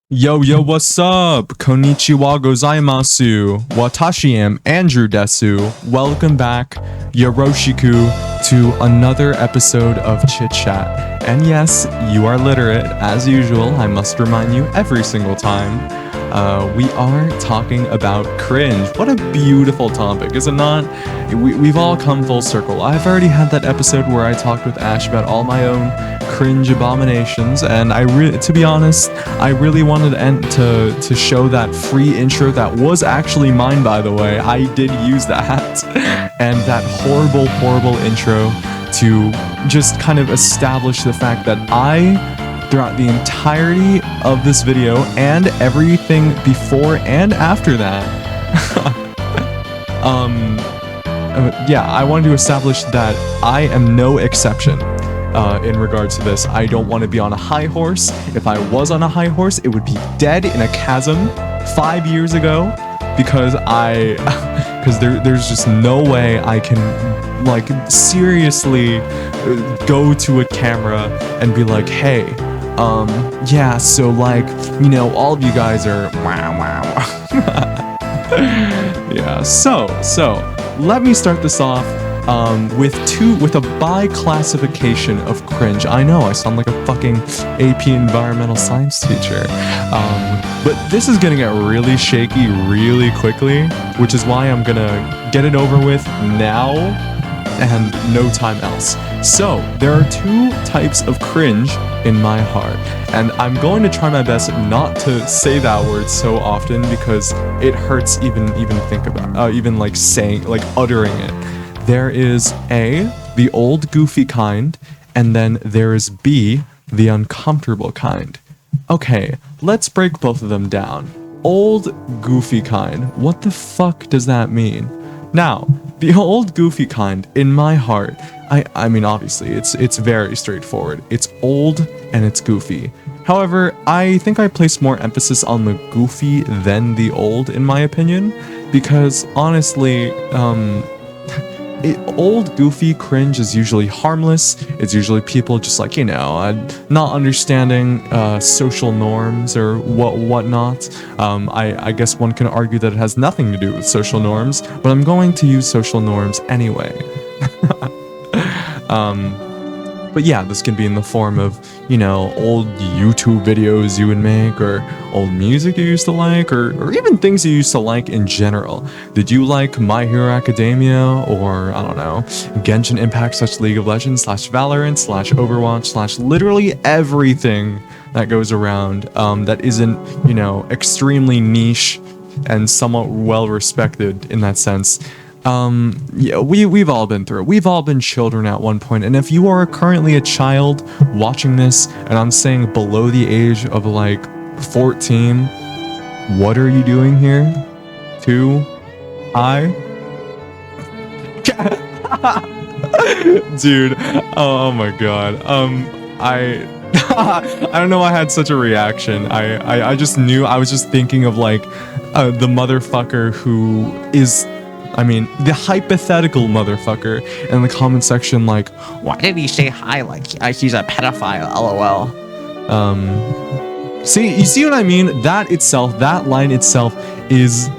Yo, what's up? Konnichiwa gozaimasu. Watashi am Andrew Desu. Welcome back, Yoroshiku, to another episode of Chit Chat. And yes, you are literate, as usual. I must remind you every single time. We are talking about cringe. What a beautiful topic, is it not? We've all come full circle. I've already had that episode where I talked with Ash about all my own cringe abominations, and to be honest, I really wanted to show that free intro that was actually mine, by the way. I did use that, and that horrible intro to just kind of establish the fact that throughout the entirety of this video and everything before and after that, yeah, I wanted to establish that I am no exception in regards to this. I don't want to be on a high horse. If I was on a high horse, it would be dead in a chasm 5 years ago, because there's just no way I can like seriously go to a camera and be like, hey, yeah, so like, you know, all of you guys are yeah, so let me start this off with a bi-classification of cringe. I know I sound like a fucking AP environmental science teacher, but this is gonna get really shaky really quickly, which is why I'm gonna get it over with now and no time else. So there are two types of cringe in my heart, and I'm going to try my best not to say that word so often because it hurts even think about even like saying, like uttering it. There is A, the old goofy kind, and then there is B, the uncomfortable kind. Okay, let's break both of them down. Old goofy kind, what the fuck does that mean? Now, the old goofy kind, in my heart, I mean, obviously, it's very straightforward. It's old and it's goofy. However, I think I place more emphasis on the goofy than the old, in my opinion, because honestly, old goofy cringe is usually harmless. It's usually people just like, you know, not understanding social norms or whatnot. I guess one can argue that it has nothing to do with social norms, but I'm going to use social norms anyway. But yeah, this can be in the form of, you know, old YouTube videos you would make, or old music you used to like, or even things you used to like in general. Did you like My Hero Academia, or I don't know, Genshin Impact / League of Legends / Valorant / Overwatch / literally everything that goes around that isn't, you know, extremely niche and somewhat well respected in that sense. Yeah, we've all been through it. We've all been children at one point, and if you are currently a child watching this, and I'm saying below the age of like 14, what are you doing here? Too high? Dude, oh my god. I don't know why I had such a reaction. I just knew, I was just thinking of like the motherfucker who is, I mean, the hypothetical motherfucker in the comment section, like, why did he say hi like he's a pedophile, lol. You see what I mean? That line itself is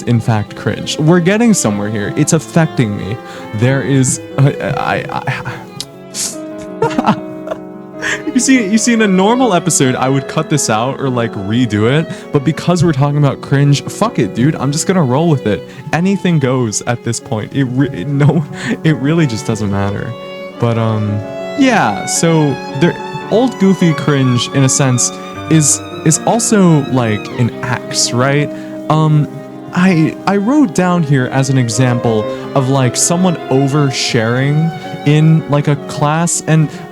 in fact cringe. We're getting somewhere here. It's affecting me. There is, You see, in a normal episode, I would cut this out or like redo it, but because we're talking about cringe, fuck it, dude. I'm just gonna roll with it. Anything goes at this point. It really just doesn't matter. But yeah. So old goofy cringe, in a sense, is also like an axe, right? I wrote down here as an example of like someone oversharing in like a class,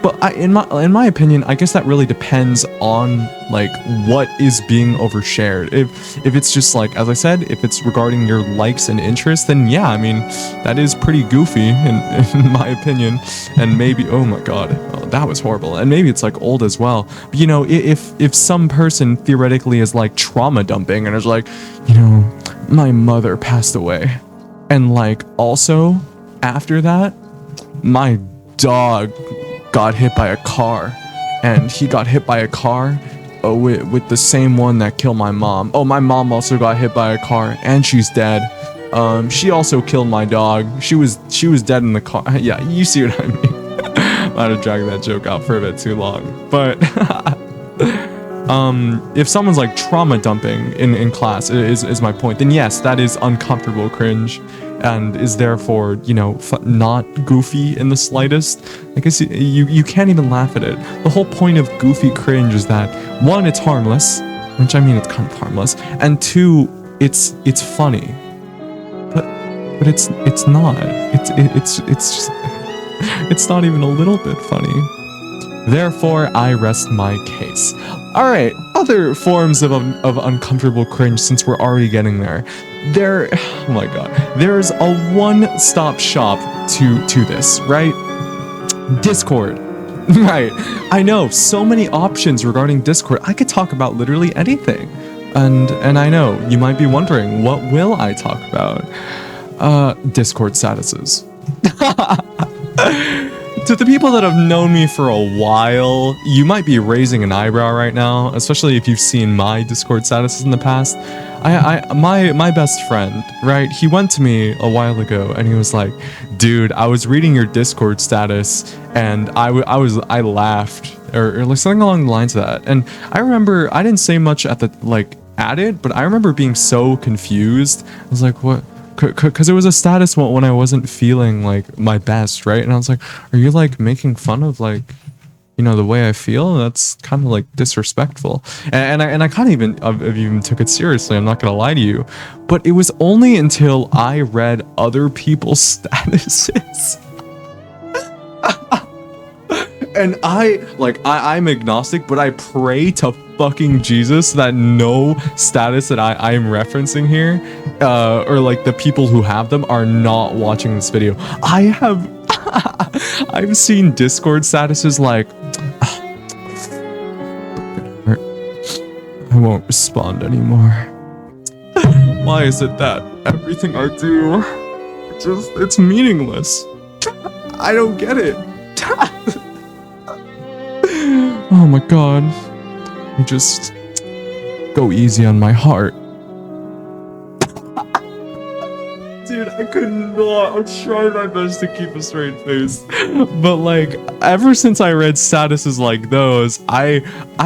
but in my opinion, I guess that really depends on like what is being overshared. If it's just like, as I said, if it's regarding your likes and interests, then yeah, I mean, that is pretty goofy in my opinion. And maybe, oh my god, that was horrible. And maybe it's like old as well. But, you know, if some person theoretically is like trauma dumping and is like, you know, my mother passed away, and like also after that, my dog got hit by a car, and he got hit by a car with the same one that killed my mom. Oh, my mom also got hit by a car and she's dead. She also killed my dog. She was dead in the car. Yeah, you see what I mean. I might have dragged that joke out for a bit too long. But if someone's like trauma dumping in class is my point, then yes, that is uncomfortable cringe and is therefore, you know, not goofy in the slightest. I guess you can't even laugh at it. The whole point of goofy cringe is that, one, it's harmless, which I mean it's kind of harmless, and two, it's funny. But it's not. It's just it's not even a little bit funny. Therefore, I rest my case. Alright, other forms of uncomfortable cringe, since we're already getting there. Oh my god. There's a one-stop shop to this, right? Discord. Right. I know, so many options regarding Discord. I could talk about literally anything. And I know, you might be wondering, what will I talk about? Discord statuses. To the people that have known me for a while, you might be raising an eyebrow right now, especially if you've seen my Discord statuses in the past. My best friend, right? He went to me a while ago and he was like, "Dude, I was reading your Discord status and I laughed," or like something along the lines of that. And I remember I didn't say much at it, but I remember being so confused. I was like, "What?" Because it was a status when I wasn't feeling like my best, right? And I was like, "Are you like making fun of like, you know, the way I feel?" And that's kind of like disrespectful. And I kind of even took it seriously. I'm not gonna lie to you, but it was only until I read other people's statuses. And I'm agnostic, but I pray to fucking Jesus that no status that I am referencing here, or like the people who have them, are not watching this video. I've seen Discord statuses like, "I won't respond anymore." Why is it that everything I do, it's meaningless? I don't get it. Oh my god. You just go easy on my heart. Dude, I could not. I'm trying my best to keep a straight face. But like, ever since I read statuses like those, I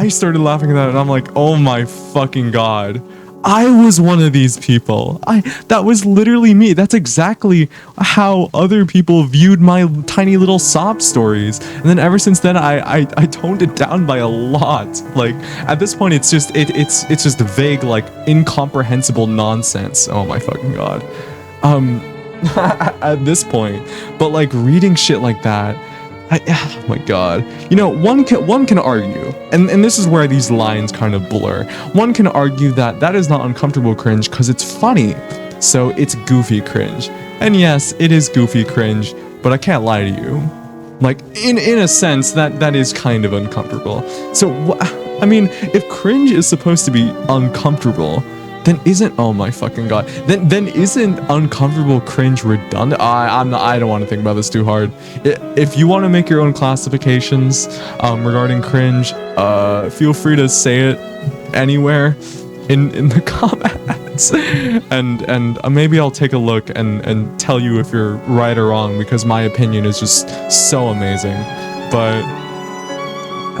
started laughing at that and I'm like, oh my fucking god. I was one of these people. That was literally me. That's exactly how other people viewed my tiny little sob stories. And then ever since then, I toned it down by a lot. Like at this point, it's just vague, like incomprehensible nonsense. Oh my fucking god. At this point, but like reading shit like that, oh my god. You know, one can argue, and this is where these lines kind of blur. One can argue that that is not uncomfortable cringe because it's funny, so it's goofy cringe. And yes, it is goofy cringe, but I can't lie to you. Like in a sense, that is kind of uncomfortable. So I mean, if cringe is supposed to be uncomfortable, then isn't, oh my fucking god, then isn't uncomfortable cringe redundant? I don't want to think about this too hard. If you want to make your own classifications regarding cringe, feel free to say it anywhere in the comments, and maybe I'll take a look and tell you if you're right or wrong, because my opinion is just so amazing. But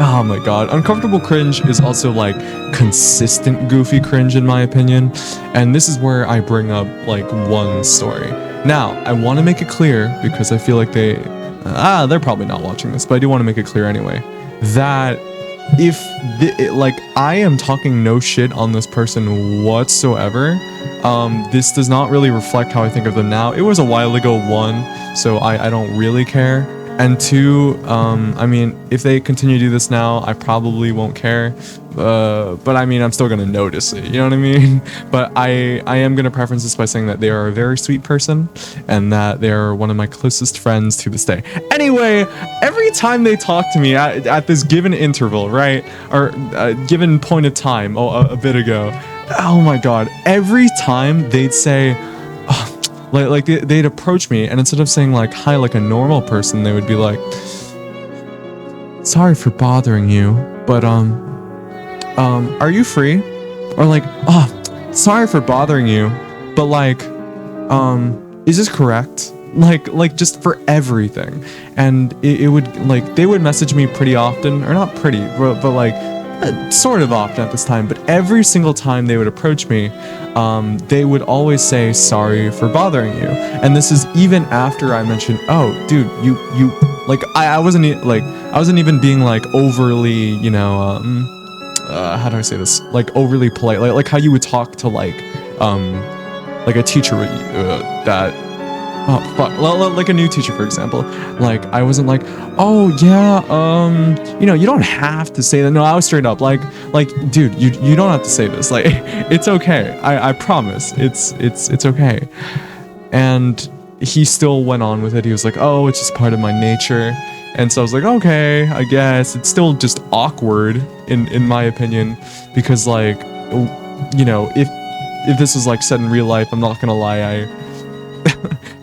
oh my god, uncomfortable cringe is also like consistent goofy cringe in my opinion, and this is where I bring up like one story. Now, I want to make it clear, because I feel like they're probably not watching this, but I do want to make it clear anyway, that if like I am talking no shit on this person whatsoever, this does not really reflect how I think of them now. It was a while ago, one, so I don't really care. And two, I mean, if they continue to do this now, I probably won't care. But I mean, I'm still gonna notice it, you know what I mean? But I am gonna preference this by saying that they are a very sweet person, and that they are one of my closest friends to this day. Anyway, every time they talk to me at this given interval, right? Or given point of time, a bit ago, oh my god, every time they'd say, like they'd approach me, and instead of saying like hi like a normal person, they would be like, "Sorry for bothering you, but are you free? Or like, oh, sorry for bothering you, but like, is this correct? Like just for everything. And it would, like, they would message me pretty often, or not pretty, but like, sort of often at this time, but every single time they would approach me, they would always say sorry for bothering you. And this is even after I mentioned, oh dude, you like, I wasn't even being like overly, you know, how do I say this, like overly polite, like how you would talk to like a teacher that, oh fuck, like a new teacher, for example. Like, I wasn't like, oh yeah, you know, you don't have to say that. No, I was straight up like, dude, you don't have to say this. Like, it's okay. I promise. It's okay. And he still went on with it. He was like, oh, it's just part of my nature. And so I was like, okay, I guess. It's still just awkward in my opinion, because like, you know, if this was like said in real life, I'm not gonna lie,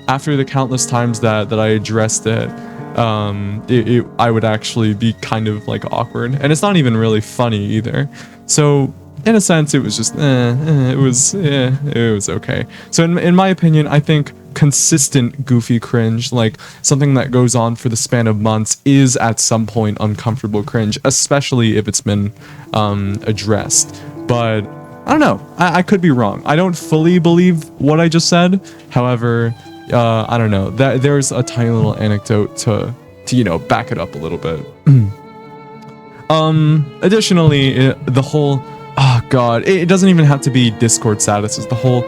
after the countless times that I addressed it, I would actually be kind of like awkward, and it's not even really funny either. So in a sense, it was just, it was okay. So in my opinion, I think consistent goofy cringe, like something that goes on for the span of months, is at some point uncomfortable cringe, especially if it's been addressed. But I don't know, I could be wrong. I don't fully believe what I just said. However, I don't know, that there's a tiny little anecdote to you know, back it up a little bit. Additionally, the whole, oh god, it doesn't even have to be Discord statuses. The whole,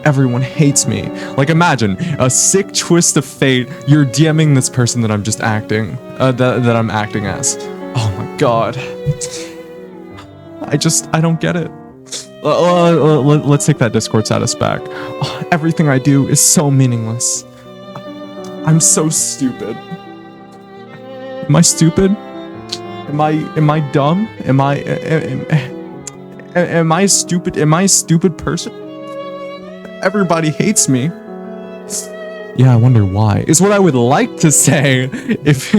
everyone hates me. Like, imagine a sick twist of fate. You're DMing this person that I'm just acting, that I'm acting as. Oh my god. I don't get it. Let's take that Discord status back. Oh, everything I do is so meaningless. I'm so stupid. Am I stupid? Am I dumb? Am I stupid? Am I a stupid person? Everybody hates me. Yeah, I wonder why, is what I would like to say if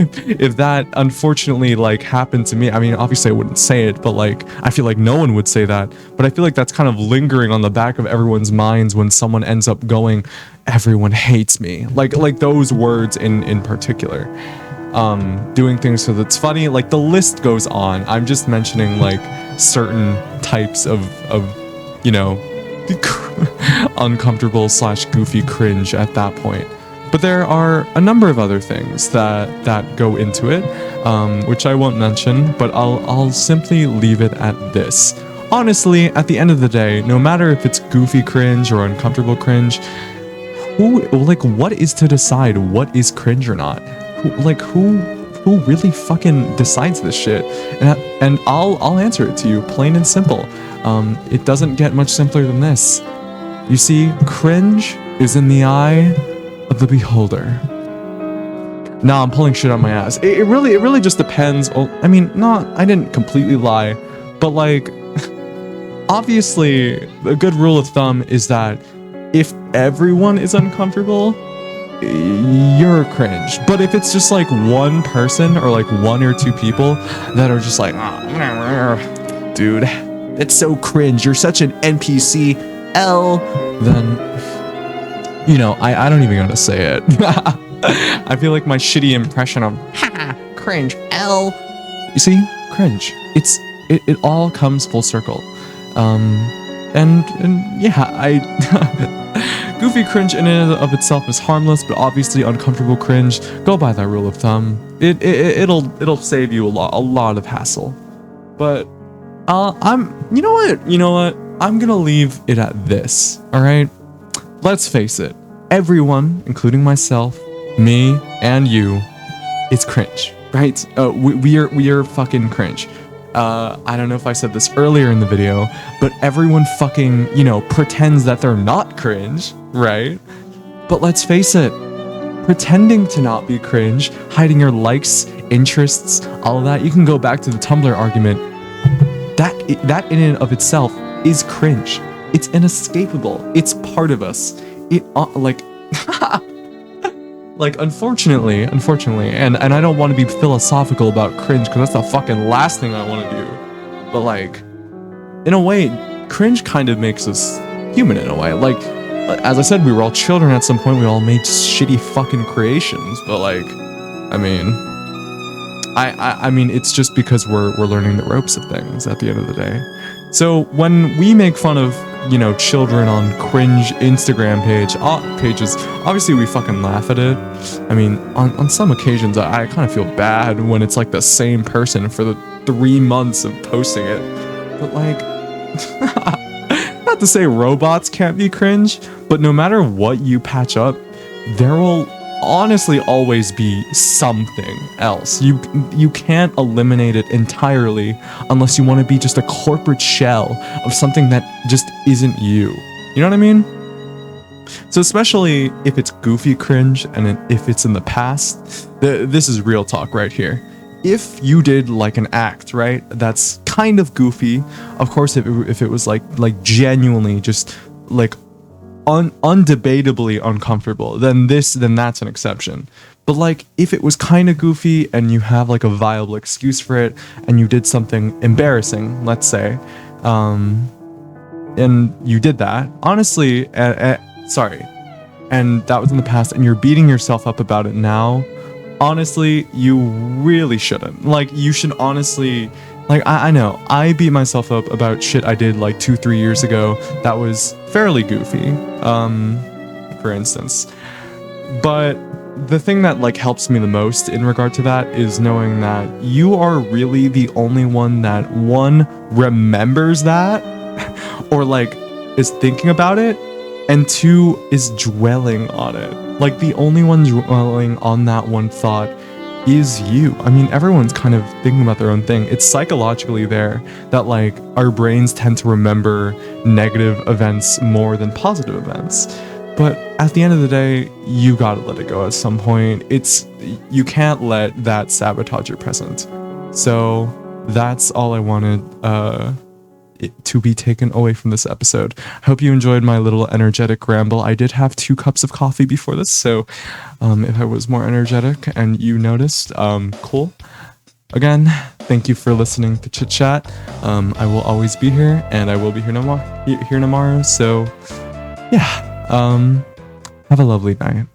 that unfortunately like happened to me. I mean, obviously I wouldn't say it, but like, I feel like no one would say that. But I feel like that's kind of lingering on the back of everyone's minds when someone ends up going, everyone hates me. Like those words in particular. Doing things so that's funny, like the list goes on. I'm just mentioning like certain types of you know, uncomfortable / goofy cringe at that point. But there are a number of other things that go into it, which I won't mention, but I'll simply leave it at this. Honestly, at the end of the day, no matter if it's goofy cringe or uncomfortable cringe, what is to decide what is cringe or not? Who really fucking decides this shit? And I'll answer it to you, plain and simple. It doesn't get much simpler than this. You see, cringe is in the eye of the beholder. Nah, I'm pulling shit out my ass. It really just depends. I mean, I didn't completely lie, but like, obviously, a good rule of thumb is that if everyone is uncomfortable, you're cringe. But if it's just like one person or like one or two people that are just like, oh, dude, it's so cringe, you're such an NPC, then, you know, I don't even gotta say it. I feel like my shitty impression of cringe, you see, cringe, it all comes full circle. And yeah, goofy cringe in and of itself is harmless, but obviously uncomfortable cringe, go by that rule of thumb. It'll save you a lot of hassle. But you know what? I'm gonna leave it at this. All right. Let's face it. Everyone, including myself, me, and you, it's cringe, right? We are fucking cringe. I don't know if I said this earlier in the video, but everyone fucking, you know, pretends that they're not cringe, right? But let's face it, pretending to not be cringe, hiding your likes, interests, all of that, you can go back to the Tumblr argument. That in and of itself is cringe. It's inescapable. It's part of us. Like, unfortunately, and I don't want to be philosophical about cringe, because that's the fucking last thing I want to do. but like, in a way, cringe kind of makes us human in a way. Like, as I said, we were all children at some point. We all made shitty fucking creations, but like, I mean, I mean, it's just because we're learning the ropes of things at the end of the day. So when we make fun of, you know, children on cringe Instagram pages, obviously we fucking laugh at it. I mean, on some occasions, I kind of feel bad when it's like the same person for the 3 months of posting it. But like, not to say robots can't be cringe, but no matter what you patch up, there will honestly always be something else. You can't eliminate it entirely unless you want to be just a corporate shell of something that just isn't you. You know what I mean? So especially if it's goofy cringe and if it's in the past, this is real talk right here. If you did like an act, right, that's kind of goofy, of course, if it was like genuinely just like undebatably uncomfortable, then that's an exception. But like, if it was kind of goofy and you have like a viable excuse for it, and you did something embarrassing, let's say, and you did that, honestly, sorry, and that was in the past, and you're beating yourself up about it now, honestly, you really shouldn't. Like, you should honestly, like, I know, I beat myself up about shit I did like 2-3 years ago that was fairly goofy, for instance. But the thing that like helps me the most in regard to that is knowing that you are really the only one that, one, remembers that, or like is thinking about it, and two, is dwelling on it. Like, the only one dwelling on that one thought is you. I mean, everyone's kind of thinking about their own thing. It's psychologically there that like our brains tend to remember negative events more than positive events. But at the end of the day, you gotta let it go at some point. You can't let that sabotage your present. So that's all I wanted to be taken away from this episode. I hope you enjoyed my little energetic ramble. I did have 2 cups of coffee before this, so if I was more energetic and you noticed, cool. Again, thank you for listening to Chit Chat. I will always be here, and I will be here tomorrow. So yeah, have a lovely night.